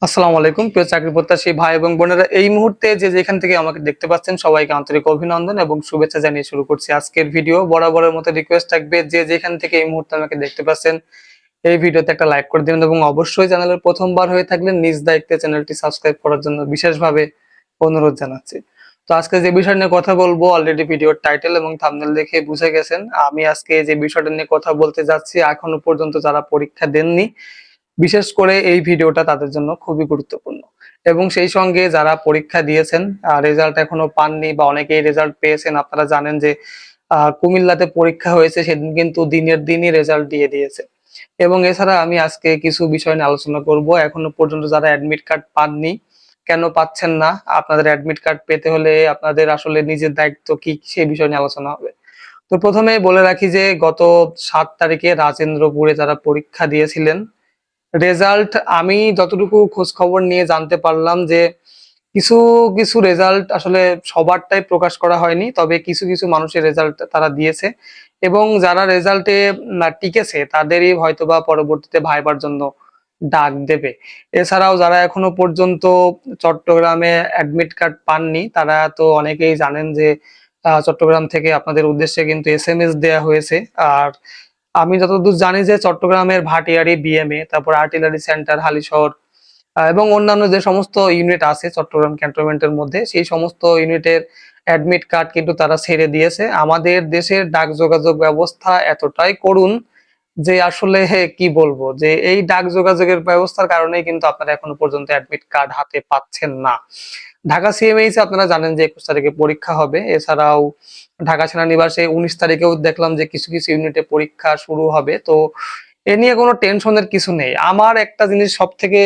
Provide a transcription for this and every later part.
আসসালামু আলাইকুম প্রিয় চাকরি প্রত্যাশী ভাই এবং বোনেরা, এই মুহূর্তে যে যেখান থেকে আমাকে দেখতে পাচ্ছেন সবাইকে আন্তরিক অভিনন্দন এবং শুভেচ্ছা জানিয়ে শুরু করছি আজকের ভিডিও। বরাবরের মতো রিকোয়েস্ট থাকবে, যে যেখান থেকে এই মুহূর্তে আমাকে দেখতে পাচ্ছেন এই ভিডিওতে একটা লাইক করে দিবেন এবং অবশ্যই চ্যানেলের প্রথমবার হয়ে থাকলে নিজ দায়িত্বে চ্যানেলটি সাবস্ক্রাইব করার জন্য বিশেষভাবে অনুরোধ জানাচ্ছি। তো আজকে যে বিষয় নিয়ে কথা বলবো অলরেডি ভিডিওর টাইটেল এবং থাম্বনেল দেখে বুঝে গেছেন। আমি আজকে যে বিষয়টা নিয়ে কথা বলতে যাচ্ছি, এখনো পর্যন্ত যারা পরীক্ষা দেননি, বিশেষ করে এই ভিডিওটা তাদের জন্য খুবই গুরুত্বপূর্ণ। এবং সেই সঙ্গে যারা পরীক্ষা দিয়েছেন, রেজাল্ট এখনো পাননি বা অনেকেই রেজাল্ট পেয়েছেন, আপনারা জানেন যে কুমিল্লাতে পরীক্ষা হয়েছে, সেদিন কিন্তু দিনের দিনই রেজাল্ট দিয়ে দিয়েছে। এবং এছাড়া আমি আজকে কিছু বিষয় নিয়ে আলোচনা করব। এখনো পর্যন্ত যারা অ্যাডমিট কার্ড পাননি, কেন পাচ্ছেন না, আপনাদের অ্যাডমিট কার্ড পেতে হলে আপনাদের আসলে নিজের দায়িত্ব কি, সেই বিষয় নিয়ে আলোচনা হবে। তো প্রথমে বলে রাখি যে গত 7 তারিখে রাজেন্দ্রপুরে যারা পরীক্ষা দিয়েছিলেন, রেজাল্ট আমি যতটুকু খোঁজ খবর নিয়ে জানতে পারলাম যে কিছু কিছু রেজাল্ট আসলে সবারটাই প্রকাশ করা হয়নি, তবে কিছু কিছু মানুষের রেজাল্ট তারা দিয়েছে। এবং যারা রেজাল্টে টিকেছে তাদেরই হয়তোবা পরবর্তীতে ভাইবার জন্য ডাক দেবে। এছাড়াও যারা এখনো পর্যন্ত চট্টগ্রামে অ্যাডমিট কার্ড পাননি, তারা তো অনেকেই জানেন যে চট্টগ্রাম থেকে আপনাদের উদ্দেশ্যে কিন্তু এসএমএস দেয়া হয়েছে। আর আমি যতদূর জানি যে চট্টগ্রামের ভাটিয়ারি বিএমএ, তারপর আর্টিলারি সেন্টার হালিশহর, এবং অন্যান্য যে সমস্ত ইউনিট আছে চট্টগ্রাম ক্যান্টনমেন্টের মধ্যে, সেই সমস্ত ইউনিটের অ্যাডমিট কার্ড কিন্তু তারা ছেড়ে দিয়েছে। আমাদের দেশের ডাক যোগাযোগ ব্যবস্থা এতটাই করুণ যে আসলে কি বলবো, যে এই ডাক যোগাযোগের ব্যবস্থার কারণেই কিন্তু আপনারা এখনো পর্যন্ত অ্যাডমিট কার্ড হাতে পাচ্ছেন না। ঢাকা সিএমএইচ আপনারা জানেন যে 21 তারিখে পরীক্ষা হবে। এছাড়াও ঢাকা সেনানিবাসে 19 তারিখেও দেখলাম যে কিছু কিছু ইউনিটে পরীক্ষা শুরু হবে। তো এ নিয়ে কোনো টেনশনের কিছু নেই। আমার একটা জিনিস সব থেকে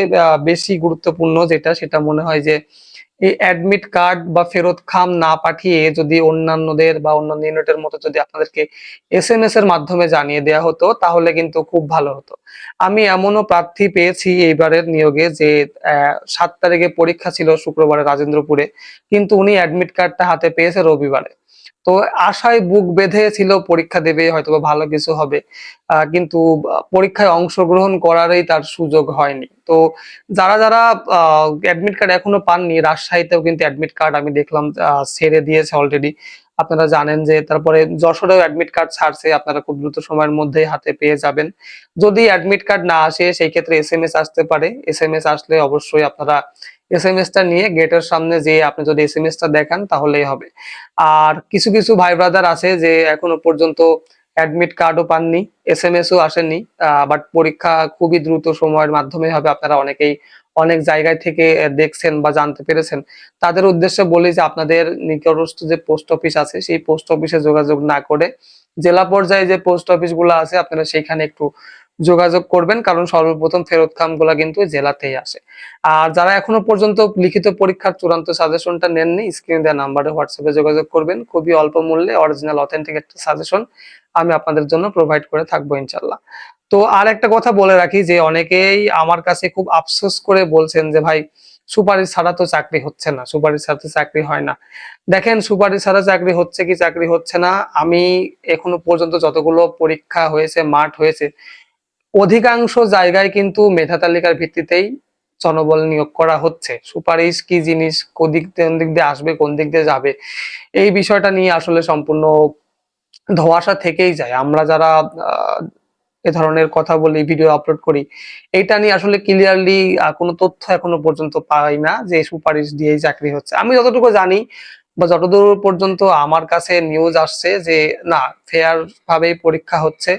বেশি গুরুত্বপূর্ণ যেটা, সেটা মনে হয় যে এই অ্যাডমিট কার্ড বা ফেরত খাম না পাঠিয়ে যদি অন্যান্যদের বা অন্যান্য ইউনিটের মতো যদি আপনাদেরকে এসএমএস এর মাধ্যমে জানিয়ে দেওয়া হতো, তাহলে কিন্তু খুব ভালো হতো। আমি এমনও প্রার্থী পেয়েছি এইবারের নিয়োগে যে 7 তারিখে পরীক্ষা ছিল শুক্রবারে রাজেন্দ্রপুরে, কিন্তু উনি অ্যাডমিট কার্ডটা হাতে পেয়েছে রবিবারে। তো আশায় বুক বেঁধে ছিল পরীক্ষা দেবে, হয়তোবা ভালো কিছু হবে। কিন্তু পরীক্ষায় অংশগ্রহণ করারই তার সুযোগ হয়নি। তো যারা যারা অ্যাডমিট কার্ড এখনো পাননি, রাজশাহীতেও কিন্তু অ্যাডমিট কার্ড আমি দেখলাম ছেড়ে দিয়েছে অলরেডি। আপনারা জানেন যে তারপরে যশোরেও অ্যাডমিট কার্ড ছাড়ছে, আপনারা খুব দ্রুত সময়ের মধ্যেই হাতে পেয়ে যাবেন। যদি অ্যাডমিট কার্ড না আসে, সেই ক্ষেত্রে এসএমএস আসতে পারে। এসএমএস আসলে অবশ্যই আপনারা এসএমএস টা নিয়ে গেটের সামনে যেয়ে আপনি যদি এসএমএস টা দেখান তাহলেই হবে। আর কিছু কিছু ভাই ব্রাদার আছে যে এখনো পর্যন্ত অ্যাডমিট কার্ডও পাননি, এসএমএসও আসেনি, বাট পরীক্ষা খুবই দ্রুত সময়ের মাধ্যমে হবে। আপনারা অনেকেই অনেক জায়গায় থেকে দেখছেন বা জানতে পেরেছেন। তাদের উদ্দেশ্যে বলি যে আপনাদের নিকটস্থ যে পোস্ট অফিস আছে, সেই পোস্ট অফিসে যোগাযোগ না করে জেলা পর্যায়ে যে পোস্ট অফিস গুলো আছে আপনারা সেখানে একটু যোগাযোগ করবেন, কারণ সর্বপ্রথম ফেরত খামগুলা কিন্তু জেলাতেই আসে। আর যারা এখনো পর্যন্ত লিখিত পরীক্ষার চূড়ান্ত সাজেশনটা নেননি, স্ক্রিনে দেওয়া নাম্বারে হোয়াটসঅ্যাপে যোগাযোগ করবেন। খুবই অল্প মূল্যে অরিজিনাল অথেন্টিক একটা সাজেশন আমি আপনাদের জন্য প্রোভাইড করে থাকবো ইনশাল্লাহ। তো আর একটা কথা বলে রাখি যে অনেকেই আমার কাছে খুব আফসোস করে বলছেন যে ভাই, সুপারিশ ছাড়া তো চাকরি হচ্ছে না, সুপারিশ ছাড়া তো চাকরি হয় না। দেখেন, সুপারিশ ছাড়া চাকরি হচ্ছে কি চাকরি হচ্ছে না, আমি এখনো পর্যন্ত যতগুলো পরীক্ষা হয়েছে, মাঠ হয়েছে, অধিকাংশ জায়গায় কিন্তু মেধা তালিকার ভিত্তিতেই জনবল নিয়োগ করা হচ্ছে। সুপারিশ কি জিনিস, কোন দিক দিয়ে আসবে, কোন দিক দিয়ে যাবে, এই বিষয়টা নিয়ে আসলে সম্পূর্ণ ধোঁয়াশা থেকেই যায়। আমরা যারা আহ, এ ধরনের কথা বলি, ভিডিও আপলোড করি, এইটা নিয়ে আসলে ক্লিয়ারলি কোনো তথ্য এখনো পর্যন্ত পাই না যে সুপারিশ দিয়েই চাকরি হচ্ছে। আমি যতটুকু জানি বা যতদূর পর্যন্ত আমার কাছে নিউজ আসছে যে না, ফেয়ার ভাবেই পরীক্ষা হচ্ছে।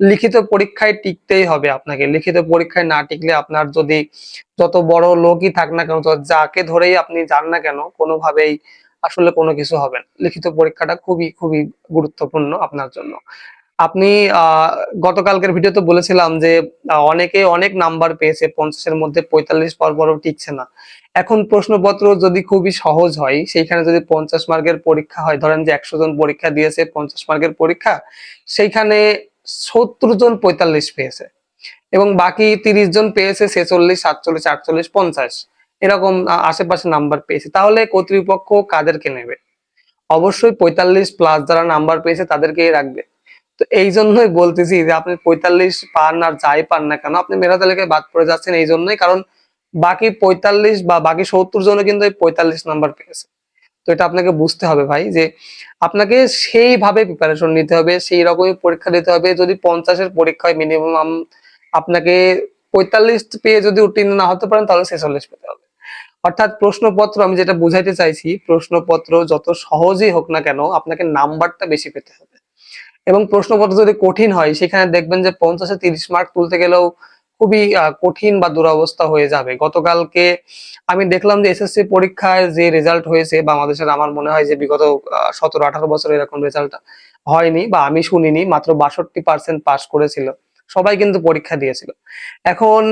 লিখিত পরীক্ষায় টিকতেই হবে আপনাকে। লিখিত পরীক্ষায় না টিকলে আপনার যদি যত বড় লোকই থাক না কেন, যাকে ধরেই আপনি যান না কেন, কোনোভাবেই আসলে কোনো কিছু হবে না। লিখিত পরীক্ষাটা খুবই খুবই গুরুত্বপূর্ণ আপনার জন্য। আপনি আহ গতকালকের ভিডিওতে বলেছিলাম যে অনেকে অনেক নাম্বার পেয়েছে, 50-এর মধ্যে 45 পাওয়ার পরও টিকছে না। এখন প্রশ্নপত্র যদি খুবই সহজ হয়, সেইখানে যদি 50 মার্কের পরীক্ষা হয়, ধরেন যে 100 জন পরীক্ষা দিয়েছে 50 মার্কের পরীক্ষা, সেইখানে 70 জন 45 পেয়েছে এবং বাকি 30 জন পেয়েছে 46, 47, 48, 50, এরকম আশেপাশে নাম্বার পেয়েছে, তাহলে কর্তৃপক্ষ কাদেরকে নেবে? অবশ্যই 45+ যারা নাম্বার পেয়েছে তাদেরকেই রাখবে। তো এই জন্যই বলতেছি যে আপনি 45 পান আর যাই পান না কেন, আপনি মেধা তালিকায় বাদ পড়ে যাচ্ছেন এই জন্যই, কারণ বাকি 45 বা বাকি 70 জনে কিন্তু এই 45 নাম্বার পেয়েছে। তো এটা আপনাকে বুঝতে হবে ভাই যে আপনাকে সেইভাবে প্রিপারেশন নিতে হবে, সেই রকমই পরীক্ষা দিতে হবে। যদি 50 এর পরীক্ষা হয় মিনিমাম আপনাকে 45 পেয়ে যদি উত্তীর্ণ না হতে পারেন তাহলে 46 পেতে হবে। অর্থাৎ প্রশ্নপত্র আমি যেটা বুঝাইতে চাইছি, প্রশ্নপত্র যত সহজই হোক না কেন আপনাকে নাম্বারটা বেশি পেতে হবে। এবং প্রশ্নপত্র যদি কঠিন হয় সেখানে দেখবেন যে 50-এ 30 মার্ক তুলতে গেলেও খুবই কঠিন বা দুরবস্থা হয়ে যাবে। গতকালকে আমি দেখলাম যে এসএসসি পরীক্ষায় যে রেজাল্ট হয়েছে বাংলাদেশের, আমার মনে হয় যে বিগত 17-18 বছর এরকম রেজাল্ট হয়নি বা আমি শুনিনি। মাত্র 62% পাস করেছিল। সবাই কিন্তু পরীক্ষা দিয়েছিল। এখন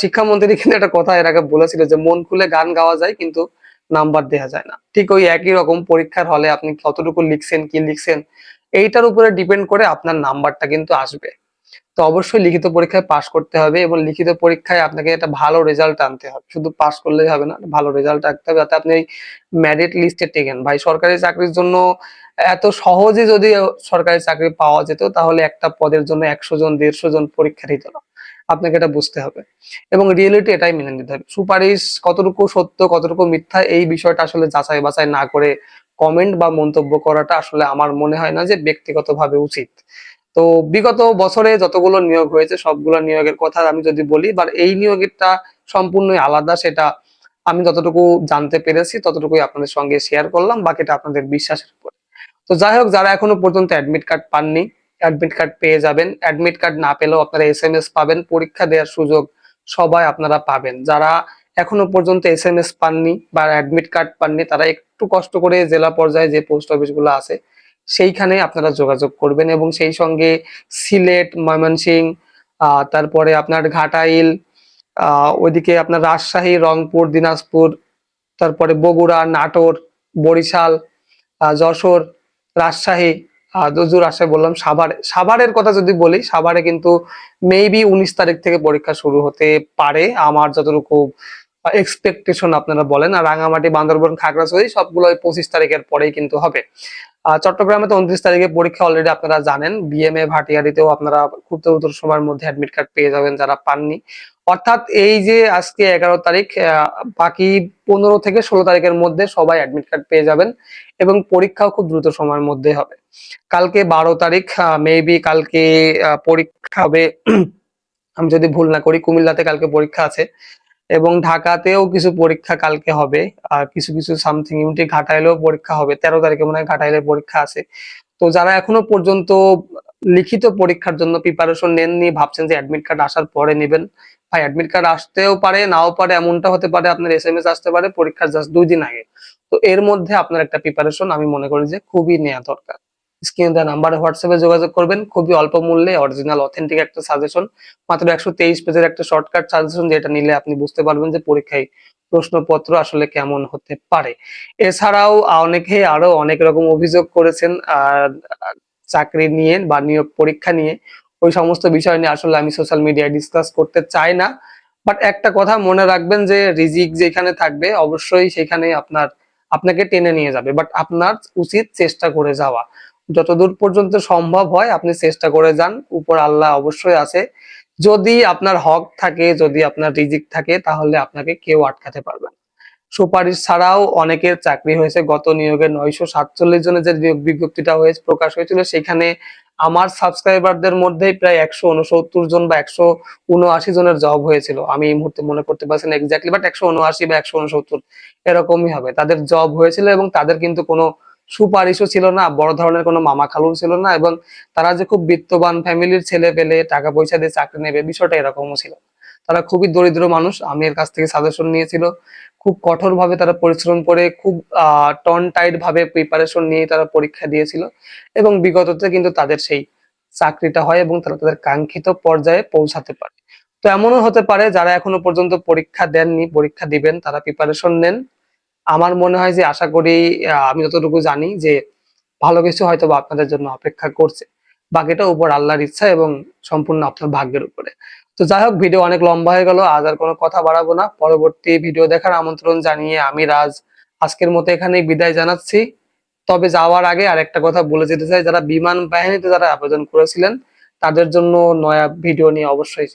শিক্ষামন্ত্রী কিন্তু একটা কথা এর আগে বলেছিল যে মন খুলে গান গাওয়া যায় কিন্তু নাম্বার দেয়া যায় না। ঠিক ওই একই রকম পরীক্ষার হলে আপনি কতটুকু লিখছেন, কি লিখছেন এইটার উপরে ডিপেন্ড করে আপনার নাম্বারটা কিন্তু আসবে। তো অবশ্যই লিখিত পরীক্ষায় পাস করতে হবে এবং লিখিত পরীক্ষায় আপনাকে একটা ভালো রেজাল্ট আনতে হবে। শুধু পাস করলেই হবে না, ভালো রেজাল্ট রাখতে হবে যাতে আপনি মেরিট লিস্টে টেকেন। ভাই সরকারি চাকরির জন্য এত সহজে যদি সরকারি চাকরি পাওয়া যেত তাহলে একটা পদের জন্য 100 জন 150 জন পরীক্ষা দিত না। আপনাকে এটা বুঝতে হবে এবং রিয়েলিটি এটাই মেনে নিতে হবে। সুপারিশ কতটুকু সত্য কতটুকু মিথ্যা এই বিষয়টা আসলে যাচাই বাছাই না করে কমেন্ট বা মন্তব্য করাটা আসলে আমার মনে হয় না যে ব্যক্তিগতভাবে উচিত। তো বিগত বছরে যতগুলো নিয়োগ হয়েছে সবগুলো নিয়োগের কথা আমি যদি বলি, বাট এই নিয়োগেরটা সম্পূর্ণই আলাদা। সেটা আমি যতটুকু জানতে পেরেছি ততটুকুই আপনাদের সঙ্গে শেয়ার করলাম, বাকিটা আপনাদের বিশ্বাসের উপর। তো যাই হোক, যারা এখনো পর্যন্ত অ্যাডমিট কার্ড পাননি অ্যাডমিট কার্ড পেয়ে যাবেন। অ্যাডমিট কার্ড না পেলেও আপনারা এসএমএস পাবেন, পরীক্ষা দেওয়ার সুযোগ সবাই আপনারা পাবেন। যারা এখনো পর্যন্ত এসএমএস পাননি বা অ্যাডমিট কার্ড পাননি তারা একটু কষ্ট করে জেলা পর্যায়ে যে পোস্ট অফিস গুলো আছে সেইখানে আপনারা যোগাযোগ করবেন এবং সেই সঙ্গে সিলেট, ময়মনসিংহ, তারপরে আপনার ঘাটাইল, ওইদিকে আপনার রাজশাহী, রংপুর, দিনাজপুর, তারপরে বগুড়া, নাটোর, বরিশাল, যশোর, রাজশাহী, রাজশাহী বললাম, সাভারের কথা যদি বলি, সাভারে কিন্তু মেবি 19 তারিখ থেকে পরীক্ষা শুরু হতে পারে আমার যতটুকু এক্সপেকটেশন আপনারা বলেন। আর রাঙামাটি, বান্দরবন, খাগড়াছড়ি সবগুলো 25 তারিখের পরেই কিন্তু হবে। চট্টগ্রামে তো 29 তারিখে পরীক্ষা অলরেডি আপনারা জানেন। বিএমএ ভাটিয়ারিতেও আপনারা খুব দ্রুত সময়ের মধ্যে অ্যাডমিট কার্ড পেয়ে যাবেন যারা পাননি। অর্থাৎ এই যে আজকে 11 তারিখ, বাকি 15 থেকে 16 তারিখের মধ্যে সবাই অ্যাডমিট কার্ড পেয়ে যাবেন এবং পরীক্ষাও খুব দ্রুত সময়ের মধ্যে হবে। কালকে 12 তারিখ, মেবি কালকে পরীক্ষা হবে আমি যদি ভুল না করি কুমিল্লাতে কালকে পরীক্ষা আছে এবং ঢাকাতেও কিছু পরীক্ষা কালকে হবে। আর কিছু কিছু সামথিং ইউনিটে ঘাটাইলেও পরীক্ষা হবে, 13 তারিখে মনে হয় ঘাটাইলে পরীক্ষা আছে। তো যারা এখনো পর্যন্ত লিখিত পরীক্ষার জন্য প্রিপারেশন নেননি, ভাবছেন যে অ্যাডমিট কার্ড আসার পরে নেবেন, ভাই অ্যাডমিট কার্ড আসতেও পারে নাও পারে, এমনটা হতে পারে আপনার এসএমএস আসতে পারে পরীক্ষার জাস্ট 2 দিন আগে। তো এর মধ্যে আপনার একটা প্রিপারেশন আমি মনে করি যে খুবই নেওয়া দরকার। স্ক্রিনে দেওয়া নাম্বারে হোয়াটসঅ্যাপে যোগাযোগ করবেন, খুবই অল্প মূল্যে অরিজিনাল অথেন্টিক একটা সাজেশন, মাত্র 123 পেজের একটা শর্টকাট সাজেশন, যেটা নিলে আপনি বুঝতে পারবেন যে পরীক্ষায় প্রশ্নপত্র আসলে কেমন হতে পারে। এছাড়াও অনেকে আরো অনেক রকম অভিযোগ করেছেন চাকরি নিয়ে বা নিয়োগ পরীক্ষা নিয়ে। ওই সমস্ত বিষয় নিয়ে আসলে আমি সোশ্যাল মিডিয়ায় ডিসকাস করতে চাই না। বাট একটা কথা মনে রাখবেন যে রিজিক যেখানে থাকবে অবশ্যই সেখানে আপনাকে টেনে নিয়ে যাবে, বাট আপনার উচিত চেষ্টা করে যাওয়া। যতদূর পর্যন্ত সম্ভব হয় আপনি চেষ্টা করে যান, উপর আল্লাহ অবশ্যই আছে। যদি আপনার হক থাকে, যদি আপনার রিজিক থাকে তাহলে আপনাকে কেউ আটকাতে পারবে না। সুপারিশ ছাড়াও অনেকের চাকরি হয়েছে। গত নিয়োগে 947 জনের যে নিয়োগ বিজ্ঞপ্তিটা হয়েছে প্রকাশ হয়েছিল সেখানে আমার সাবস্ক্রাইবারদের মধ্যেই প্রায় 169 জন বা 179 জনের জব হয়েছিল। আমি এই মুহূর্তে মনে করতে পারছি না এক্স্যাক্টলি, বাট 179 বা 169 এরকমই হবে। তাদের জব হয়েছিল এবং তাদের কিন্তু কোনো সুপারিশও ছিল না, বড় ধরনের কোনো মামা খালুও ছিল না এবং তারা যে খুব বিত্তবান ফ্যামিলির ছেলে পেলে টাকা পয়সা দিয়ে চাকরি নেবে বিষয়টা এরকমও ছিল না। তারা খুবই দরিদ্র মানুষ। আমি এর কাছ থেকে সাজেশন নিয়েছিল, খুব কঠোর ভাবে তারা পরিশ্রম করে খুব টন টাইট ভাবে প্রিপারেশন নিয়ে তারা পরীক্ষা দিয়েছিল এবং বিগততে কিন্তু তাদের সেই চাকরিটা হয় এবং তারা তাদের কাঙ্ক্ষিত পর্যায়ে পৌঁছাতে পারে। তো এমনও হতে পারে যারা এখনো পর্যন্ত পরীক্ষা দেননি, পরীক্ষা দিবেন, তারা প্রিপারেশন নেন। আমার মনে হয় যে আশা করি, আমি যতটুকু জানি যে ভালো কিছু হয়তো বা আপনাদের জন্য অপেক্ষা করছে। বাকিটা উপর আল্লাহর ইচ্ছা এবং সম্পূর্ণ আপনার ভাগ্যের উপরে। তো যাই হোক, ভিডিও অনেক লম্বা হয়ে গেল, আজ আর কোনো কথা বাড়াবো না। পরবর্তী ভিডিও দেখার আমন্ত্রণ জানিয়ে আমি রাজ আজকের মতো এখানেই বিদায় জানাচ্ছি। তবে যাওয়ার আগে আর একটা কথা বলে যেতে চাই, যারা বিমান বাহিনীতে যারা আবেদন করেছিলেন তাদের জন্য নয়া ভিডিও নিয়ে অবশ্যই